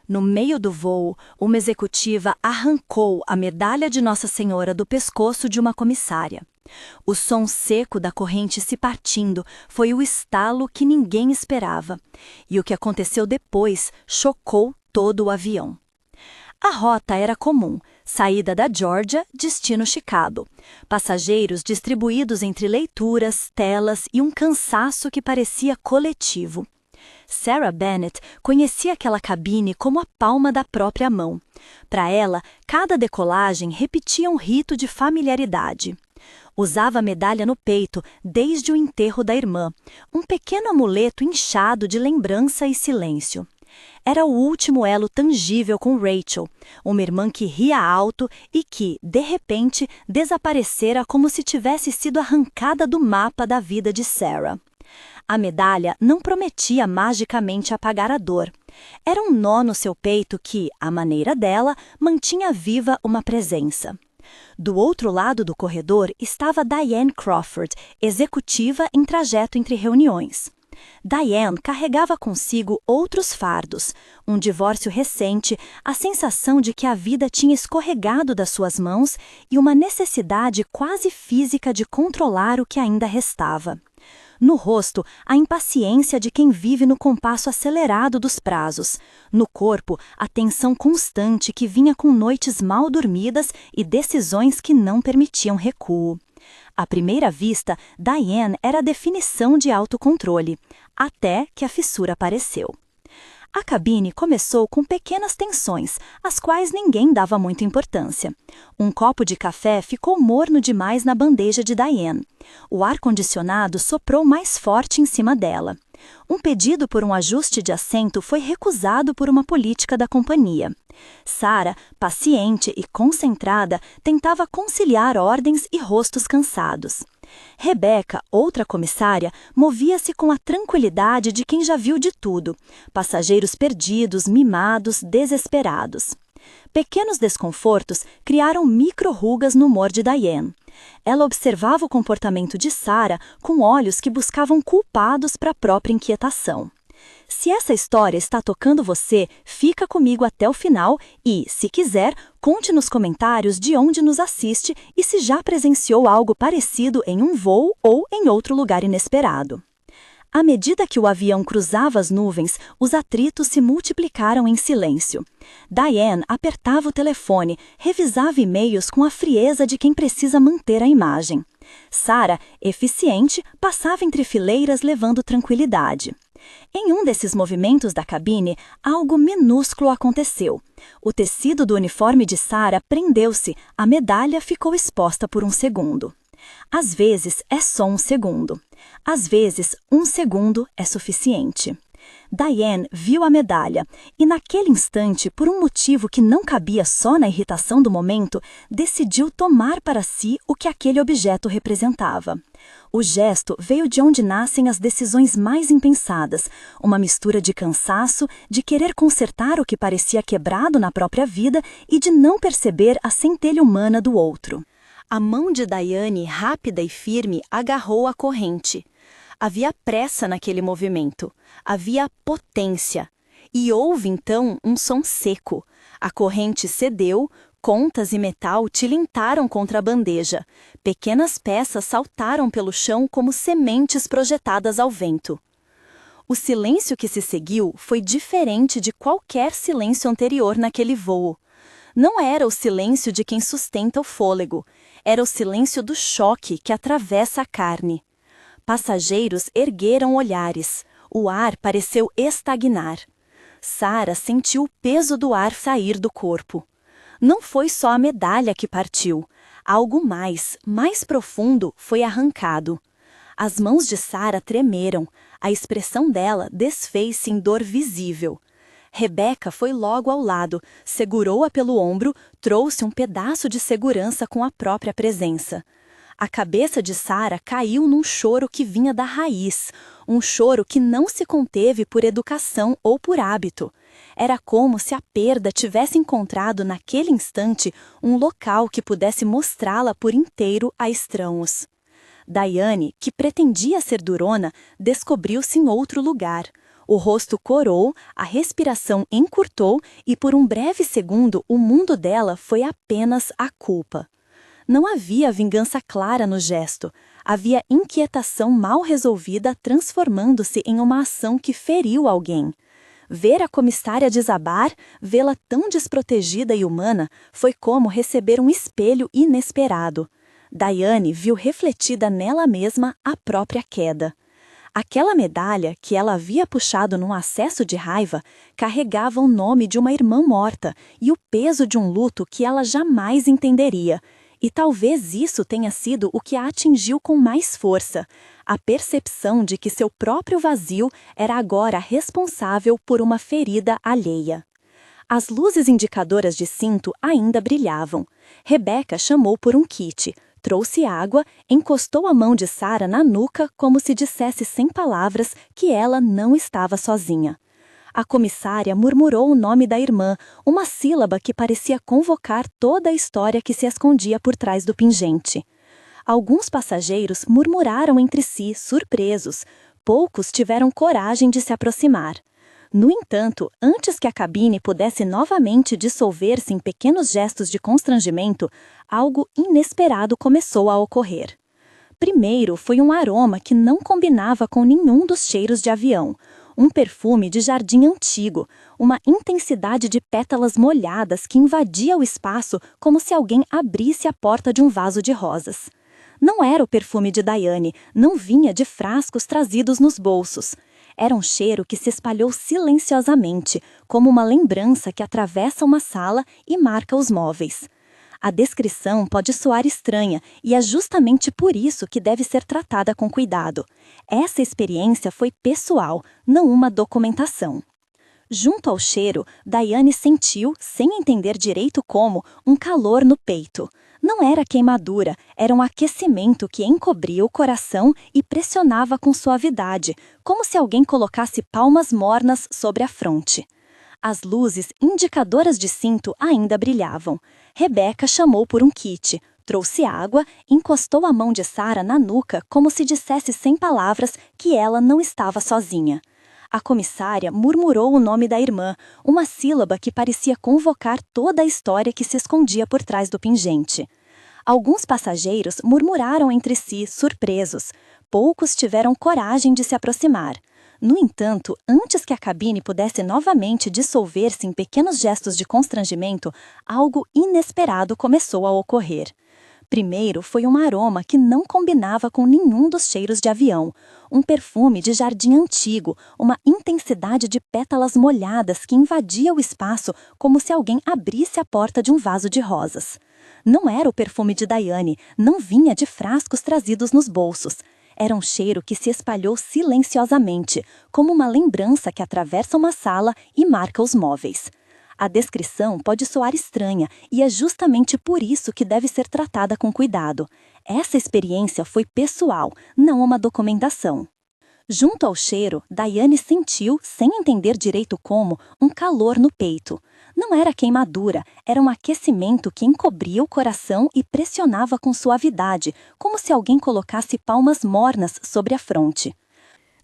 No meio do voo, uma executiva arrancou a medalha de Nossa Senhora do pescoço de uma comissária. O som seco da corrente se partindo foi o estalo que ninguém esperava, e o que aconteceu depois chocou todo o avião. A rota era comum, saída da Geórgia, destino Chicago. Passageiros distribuídos entre leituras, telas e um cansaço que parecia coletivo. Sarah Bennett conhecia aquela cabine como a palma da própria mão. Para ela, cada decolagem repetia um rito de familiaridade. Usava a medalha no peito desde o enterro da irmã, um pequeno amuleto inchado de lembrança e silêncio. Era o último elo tangível com Rachel, uma irmã que ria alto e que, de repente, desaparecera como se tivesse sido arrancada do mapa da vida de Sarah. A medalha não prometia magicamente apagar a dor. Era um nó no seu peito que, à maneira dela, mantinha viva uma presença. Do outro lado do corredor estava Diane Crawford, executiva em trajeto entre reuniões. Diane carregava consigo outros fardos, um divórcio recente, a sensação de que a vida tinha escorregado das suas mãos e uma necessidade quase física de controlar o que ainda restava. No rosto, a impaciência de quem vive no compasso acelerado dos prazos. No corpo, a tensão constante que vinha com noites mal dormidas e decisões que não permitiam recuo. À primeira vista, Diane era a definição de autocontrole, até que a fissura apareceu. A cabine começou com pequenas tensões, às quais ninguém dava muita importância. Um copo de café ficou morno demais na bandeja de Diane. O ar-condicionado soprou mais forte em cima dela. Um pedido por um ajuste de assento foi recusado por uma política da companhia. Sarah, paciente e concentrada, tentava conciliar ordens e rostos cansados. Rebecca, outra comissária, movia-se com a tranquilidade de quem já viu de tudo. Passageiros perdidos, mimados, desesperados. Pequenos desconfortos criaram micro-rugas no humor de Diane. Ela observava o comportamento de Sarah com olhos que buscavam culpados para a própria inquietação. Se essa história está tocando você, fica comigo até o final e, se quiser, conte nos comentários de onde nos assiste e se já presenciou algo parecido em um voo ou em outro lugar inesperado. À medida que o avião cruzava as nuvens, os atritos se multiplicaram em silêncio. Diane apertava o telefone, revisava e-mails com a frieza de quem precisa manter a imagem. Sarah, eficiente, passava entre fileiras levando tranquilidade. Em um desses movimentos da cabine, algo minúsculo aconteceu. O tecido do uniforme de Sarah prendeu-se, a medalha ficou exposta por um segundo. Às vezes é só um segundo. Às vezes, um segundo é suficiente. Diane viu a medalha e, naquele instante, por um motivo que não cabia só na irritação do momento, decidiu tomar para si o que aquele objeto representava. O gesto veio de onde nascem as decisões mais impensadas, uma mistura de cansaço, de querer consertar o que parecia quebrado na própria vida e de não perceber a centelha humana do outro. A mão de Diane, rápida e firme, agarrou a corrente. Havia pressa naquele movimento, havia potência. E houve então um som seco. A corrente cedeu, contas e metal tilintaram contra a bandeja. Pequenas peças saltaram pelo chão como sementes projetadas ao vento. O silêncio que se seguiu foi diferente de qualquer silêncio anterior naquele voo. Não era o silêncio de quem sustenta o fôlego, era o silêncio do choque que atravessa a carne. Passageiros ergueram olhares, o ar pareceu estagnar. Sarah sentiu o peso do ar sair do corpo. Não foi só a medalha que partiu, algo mais profundo foi arrancado. As mãos de Sarah tremeram, a expressão dela desfez-se em dor visível. Rebecca foi logo ao lado, segurou-a pelo ombro, trouxe um pedaço de segurança com a própria presença. A cabeça de Sarah caiu num choro que vinha da raiz, um choro que não se conteve por educação ou por hábito. Era como se a perda tivesse encontrado naquele instante um local que pudesse mostrá-la por inteiro a estranhos. Diane, que pretendia ser durona, descobriu-se em outro lugar. O rosto corou, a respiração encurtou e por um breve segundo o mundo dela foi apenas a culpa. Não havia vingança clara no gesto. Havia inquietação mal resolvida transformando-se em uma ação que feriu alguém. Ver a comissária desabar, vê-la tão desprotegida e humana, foi como receber um espelho inesperado. Daiane viu refletida nela mesma a própria queda. Aquela medalha, que ela havia puxado num acesso de raiva, carregava o nome de uma irmã morta e o peso de um luto que ela jamais entenderia. E talvez isso tenha sido o que a atingiu com mais força, a percepção de que seu próprio vazio era agora responsável por uma ferida alheia. As luzes indicadoras de cinto ainda brilhavam. Rebeca chamou por um kit, trouxe água, encostou a mão de Sara na nuca como se dissesse sem palavras que ela não estava sozinha. A comissária murmurou o nome da irmã, uma sílaba que parecia convocar toda a história que se escondia por trás do pingente. Alguns passageiros murmuraram entre si, surpresos. Poucos tiveram coragem de se aproximar. No entanto, antes que a cabine pudesse novamente dissolver-se em pequenos gestos de constrangimento, algo inesperado começou a ocorrer. Primeiro foi um aroma que não combinava com nenhum dos cheiros de avião. Um perfume de jardim antigo, uma intensidade de pétalas molhadas que invadia o espaço como se alguém abrisse a porta de um vaso de rosas. Não era o perfume de Daiane, não vinha de frascos trazidos nos bolsos. Era um cheiro que se espalhou silenciosamente, como uma lembrança que atravessa uma sala e marca os móveis. A descrição pode soar estranha e é justamente por isso que deve ser tratada com cuidado. Essa experiência foi pessoal, não uma documentação. Junto ao cheiro, Daiane sentiu, sem entender direito como, um calor no peito. Não era queimadura, era um aquecimento que encobria o coração e pressionava com suavidade, como se alguém colocasse palmas mornas sobre a fronte. As luzes indicadoras de cinto ainda brilhavam. Rebeca chamou por um kit, trouxe água, encostou a mão de Sara na nuca como se dissesse sem palavras que ela não estava sozinha. A comissária murmurou o nome da irmã, uma sílaba que parecia convocar toda a história que se escondia por trás do pingente. Alguns passageiros murmuraram entre si, surpresos. Poucos tiveram coragem de se aproximar. No entanto, antes que a cabine pudesse novamente dissolver-se em pequenos gestos de constrangimento, algo inesperado começou a ocorrer. Primeiro foi um aroma que não combinava com nenhum dos cheiros de avião. Um perfume de jardim antigo, uma intensidade de pétalas molhadas que invadia o espaço como se alguém abrisse a porta de um vaso de rosas. Não era o perfume de Daiane, não vinha de frascos trazidos nos bolsos. Era um cheiro que se espalhou silenciosamente, como uma lembrança que atravessa uma sala e marca os móveis. A descrição pode soar estranha e é justamente por isso que deve ser tratada com cuidado. Essa experiência foi pessoal, não uma documentação. Junto ao cheiro, Daiane sentiu, sem entender direito como, um calor no peito. Não era queimadura, era um aquecimento que encobria o coração e pressionava com suavidade, como se alguém colocasse palmas mornas sobre a fronte.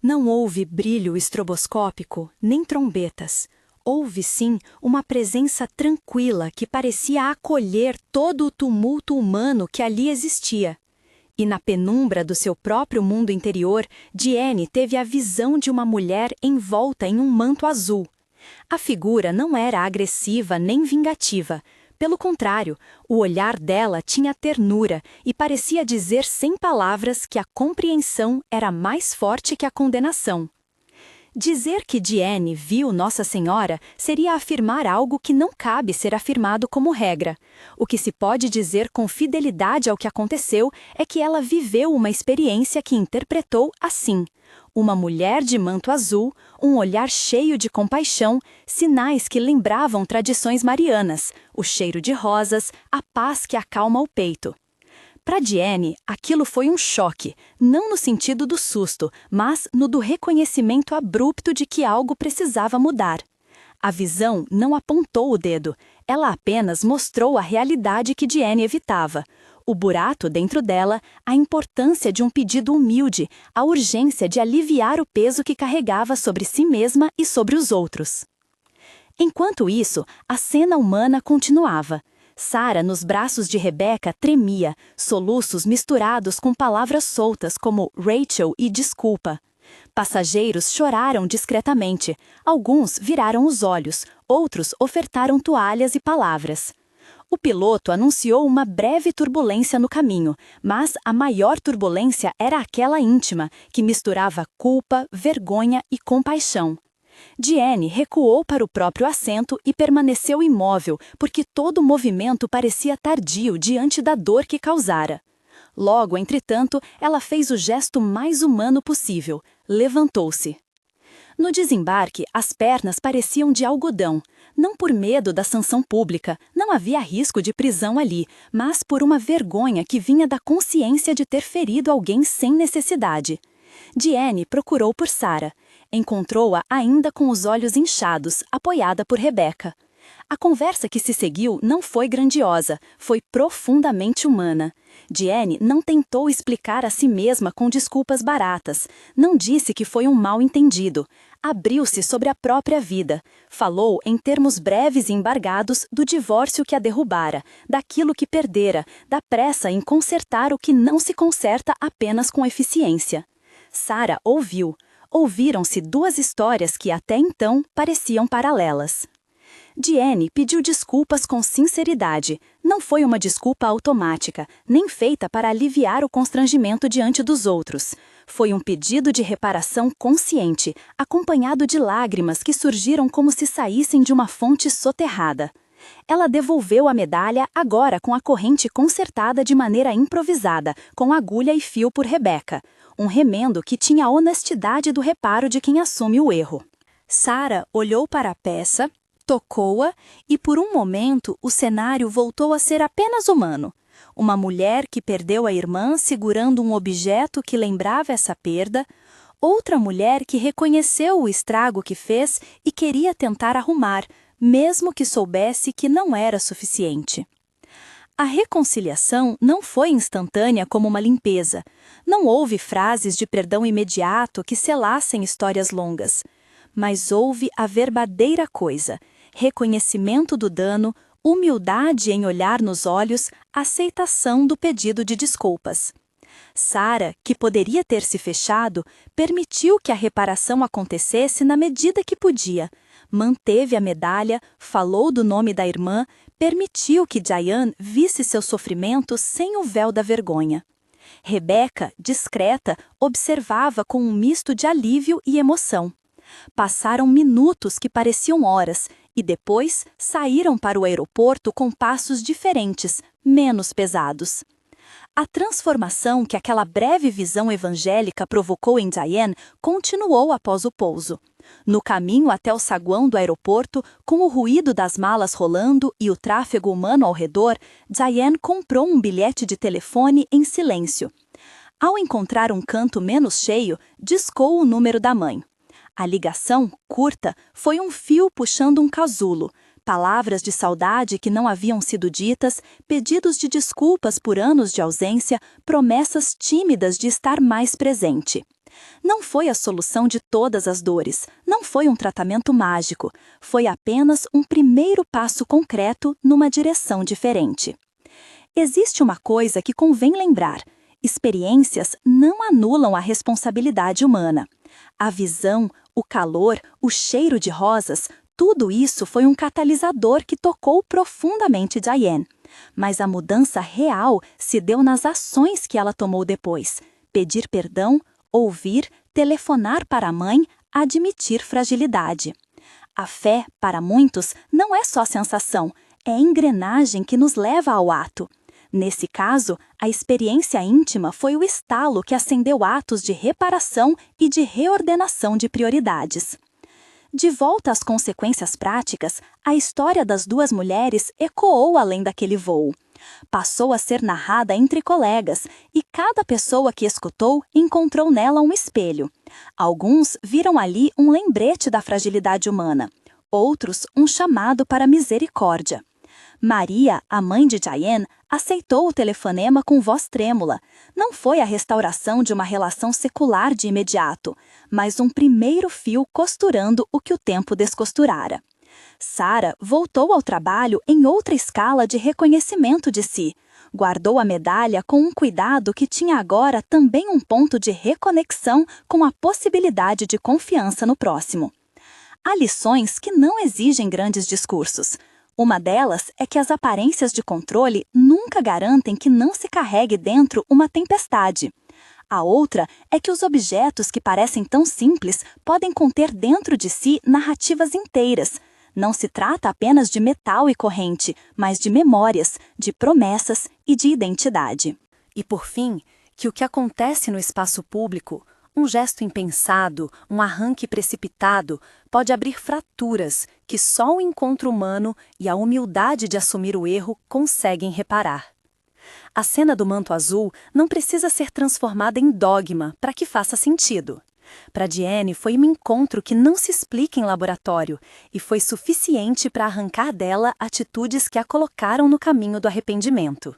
Não houve brilho estroboscópico, nem trombetas. Houve, sim, uma presença tranquila que parecia acolher todo o tumulto humano que ali existia. E na penumbra do seu próprio mundo interior, Diane teve a visão de uma mulher envolta em um manto azul. A figura não era agressiva nem vingativa. Pelo contrário, o olhar dela tinha ternura e parecia dizer sem palavras que a compreensão era mais forte que a condenação. Dizer que Diane viu Nossa Senhora seria afirmar algo que não cabe ser afirmado como regra. O que se pode dizer com fidelidade ao que aconteceu é que ela viveu uma experiência que interpretou assim: uma mulher de manto azul, um olhar cheio de compaixão, sinais que lembravam tradições marianas, o cheiro de rosas, a paz que acalma o peito. Para Diane, aquilo foi um choque, não no sentido do susto, mas no do reconhecimento abrupto de que algo precisava mudar. A visão não apontou o dedo, ela apenas mostrou a realidade que Diane evitava. O buraco dentro dela, a importância de um pedido humilde, a urgência de aliviar o peso que carregava sobre si mesma e sobre os outros. Enquanto isso, a cena humana continuava. Sarah, nos braços de Rebecca, tremia, soluços misturados com palavras soltas como Rachel e desculpa. Passageiros choraram discretamente, alguns viraram os olhos, outros ofertaram toalhas e palavras. O piloto anunciou uma breve turbulência no caminho, mas a maior turbulência era aquela íntima, que misturava culpa, vergonha e compaixão. Diane recuou para o próprio assento e permaneceu imóvel, porque todo o movimento parecia tardio diante da dor que causara. Logo, entretanto, ela fez o gesto mais humano possível. Levantou-se. No desembarque, as pernas pareciam de algodão. Não por medo da sanção pública, não havia risco de prisão ali, mas por uma vergonha que vinha da consciência de ter ferido alguém sem necessidade. Diane procurou por Sarah. Encontrou-a ainda com os olhos inchados, apoiada por Rebecca. A conversa que se seguiu não foi grandiosa, foi profundamente humana. Diane não tentou explicar a si mesma com desculpas baratas, não disse que foi um mal-entendido. Abriu-se sobre a própria vida, falou em termos breves e embargados do divórcio que a derrubara, daquilo que perdera, da pressa em consertar o que não se conserta apenas com eficiência. Sarah ouviu. Ouviram-se duas histórias que até então pareciam paralelas. Diane pediu desculpas com sinceridade. Não foi uma desculpa automática, nem feita para aliviar o constrangimento diante dos outros. Foi um pedido de reparação consciente, acompanhado de lágrimas que surgiram como se saíssem de uma fonte soterrada. Ela devolveu a medalha agora com a corrente consertada de maneira improvisada, com agulha e fio por Rebecca. Um remendo que tinha a honestidade do reparo de quem assume o erro. Sarah olhou para a peça, tocou-a e por um momento o cenário voltou a ser apenas humano. Uma mulher que perdeu a irmã segurando um objeto que lembrava essa perda, outra mulher que reconheceu o estrago que fez e queria tentar arrumar, mesmo que soubesse que não era suficiente. A reconciliação não foi instantânea como uma limpeza. Não houve frases de perdão imediato que selassem histórias longas. Mas houve a verdadeira coisa: reconhecimento do dano, humildade em olhar nos olhos, aceitação do pedido de desculpas. Sarah, que poderia ter se fechado, permitiu que a reparação acontecesse na medida que podia. Manteve a medalha, falou do nome da irmã, permitiu que Diane visse seu sofrimento sem o véu da vergonha. Rebecca, discreta, observava com um misto de alívio e emoção. Passaram minutos que pareciam horas e depois saíram para o aeroporto com passos diferentes, menos pesados. A transformação que aquela breve visão evangélica provocou em Diane continuou após o pouso. No caminho até o saguão do aeroporto, com o ruído das malas rolando e o tráfego humano ao redor, Diane comprou um bilhete de telefone em silêncio. Ao encontrar um canto menos cheio, discou o número da mãe. A ligação, curta, foi um fio puxando um casulo. Palavras de saudade que não haviam sido ditas, pedidos de desculpas por anos de ausência, promessas tímidas de estar mais presente. Não foi a solução de todas as dores, não foi um tratamento mágico, foi apenas um primeiro passo concreto numa direção diferente. Existe uma coisa que convém lembrar: experiências não anulam a responsabilidade humana. A visão, o calor, o cheiro de rosas, tudo isso foi um catalisador que tocou profundamente Diane. Mas a mudança real se deu nas ações que ela tomou depois: pedir perdão, ouvir, telefonar para a mãe, admitir fragilidade. A fé, para muitos, não é só sensação, é a engrenagem que nos leva ao ato. Nesse caso, a experiência íntima foi o estalo que acendeu atos de reparação e de reordenação de prioridades. De volta às consequências práticas, a história das duas mulheres ecoou além daquele voo. Passou a ser narrada entre colegas, e cada pessoa que escutou encontrou nela um espelho. Alguns viram ali um lembrete da fragilidade humana. outros um chamado para a misericórdia. Maria, a mãe de Diane, aceitou o telefonema com voz trêmula. Não foi a restauração de uma relação secular de imediato, mas um primeiro fio costurando o que o tempo descosturara. Sara voltou ao trabalho em outra escala de reconhecimento de si. Guardou a medalha com um cuidado que tinha agora também um ponto de reconexão com a possibilidade de confiança no próximo. Há lições que não exigem grandes discursos. Uma delas é que as aparências de controle nunca garantem que não se carregue dentro uma tempestade. A outra é que os objetos que parecem tão simples podem conter dentro de si narrativas inteiras. Não se trata apenas de metal e corrente, mas de memórias, de promessas e de identidade. E por fim, que o que acontece no espaço público, um gesto impensado, um arranque precipitado, pode abrir fraturas que só o encontro humano e a humildade de assumir o erro conseguem reparar. A cena do manto azul não precisa ser transformada em dogma para que faça sentido. Para Diane foi um encontro que não se explica em laboratório e foi suficiente para arrancar dela atitudes que a colocaram no caminho do arrependimento.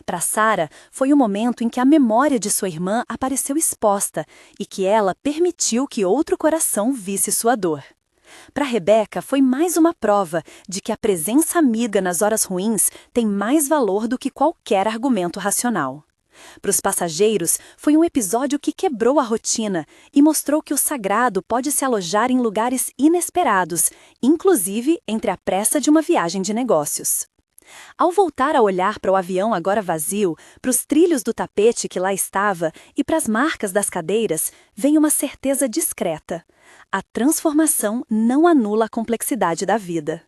Para Sara, foi o momento em que a memória de sua irmã apareceu exposta e que ela permitiu que outro coração visse sua dor. Para Rebeca, foi mais uma prova de que a presença amiga nas horas ruins tem mais valor do que qualquer argumento racional. Para os passageiros, foi um episódio que quebrou a rotina e mostrou que o sagrado pode se alojar em lugares inesperados, inclusive entre a pressa de uma viagem de negócios. Ao voltar a olhar para o avião agora vazio, para os trilhos do tapete que lá estava e para as marcas das cadeiras, vem uma certeza discreta. A transformação não anula a complexidade da vida.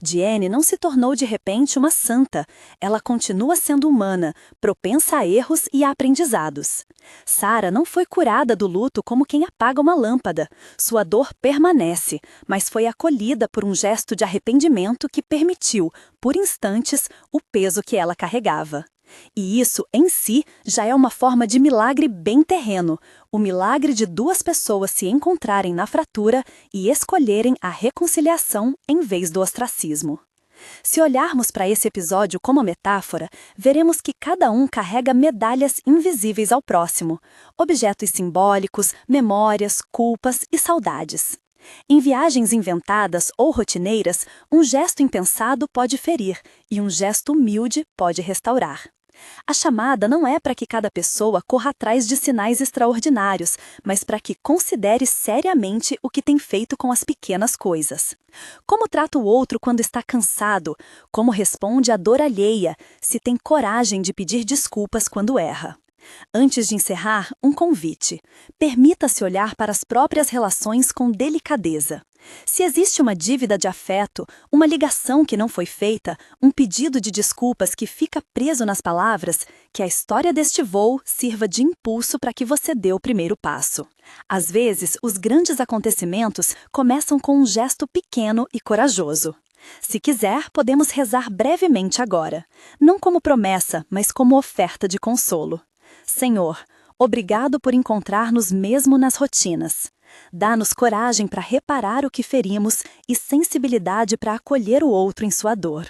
Diane não se tornou de repente uma santa. Ela continua sendo humana, propensa a erros e a aprendizados. Sara não foi curada do luto como quem apaga uma lâmpada. Sua dor permanece, mas foi acolhida por um gesto de arrependimento que permitiu, por instantes, o peso que ela carregava. E isso, em si, já é uma forma de milagre bem terreno, o milagre de duas pessoas se encontrarem na fratura e escolherem a reconciliação em vez do ostracismo. Se olharmos para esse episódio como metáfora, veremos que cada um carrega medalhas invisíveis ao próximo, objetos simbólicos, memórias, culpas e saudades. Em viagens inventadas ou rotineiras, um gesto impensado pode ferir e um gesto humilde pode restaurar. A chamada não é para que cada pessoa corra atrás de sinais extraordinários, mas para que considere seriamente o que tem feito com as pequenas coisas. Como trata o outro quando está cansado? Como responde à dor alheia? Se tem coragem de pedir desculpas quando erra? Antes de encerrar, um convite. Permita-se olhar para as próprias relações com delicadeza. Se existe uma dívida de afeto, uma ligação que não foi feita, um pedido de desculpas que fica preso nas palavras, que a história deste voo sirva de impulso para que você dê o primeiro passo. Às vezes, os grandes acontecimentos começam com um gesto pequeno e corajoso. Se quiser, podemos rezar brevemente agora, não como promessa, mas como oferta de consolo. Senhor, obrigado por encontrar-nos mesmo nas rotinas. Dá-nos coragem para reparar o que ferimos e sensibilidade para acolher o outro em sua dor.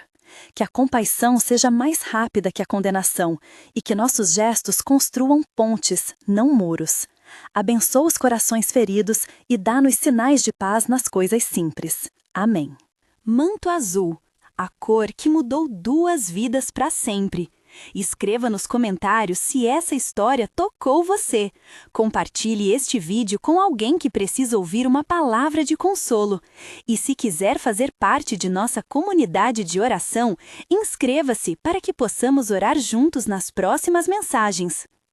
Que a compaixão seja mais rápida que a condenação e que nossos gestos construam pontes, não muros. Abençoa os corações feridos e dá-nos sinais de paz nas coisas simples. Amém. Manto azul, a cor que mudou 2 vidas para sempre. Escreva nos comentários se essa história tocou você. Compartilhe este vídeo com alguém que precisa ouvir uma palavra de consolo. E se quiser fazer parte de nossa comunidade de oração, inscreva-se para que possamos orar juntos nas próximas mensagens.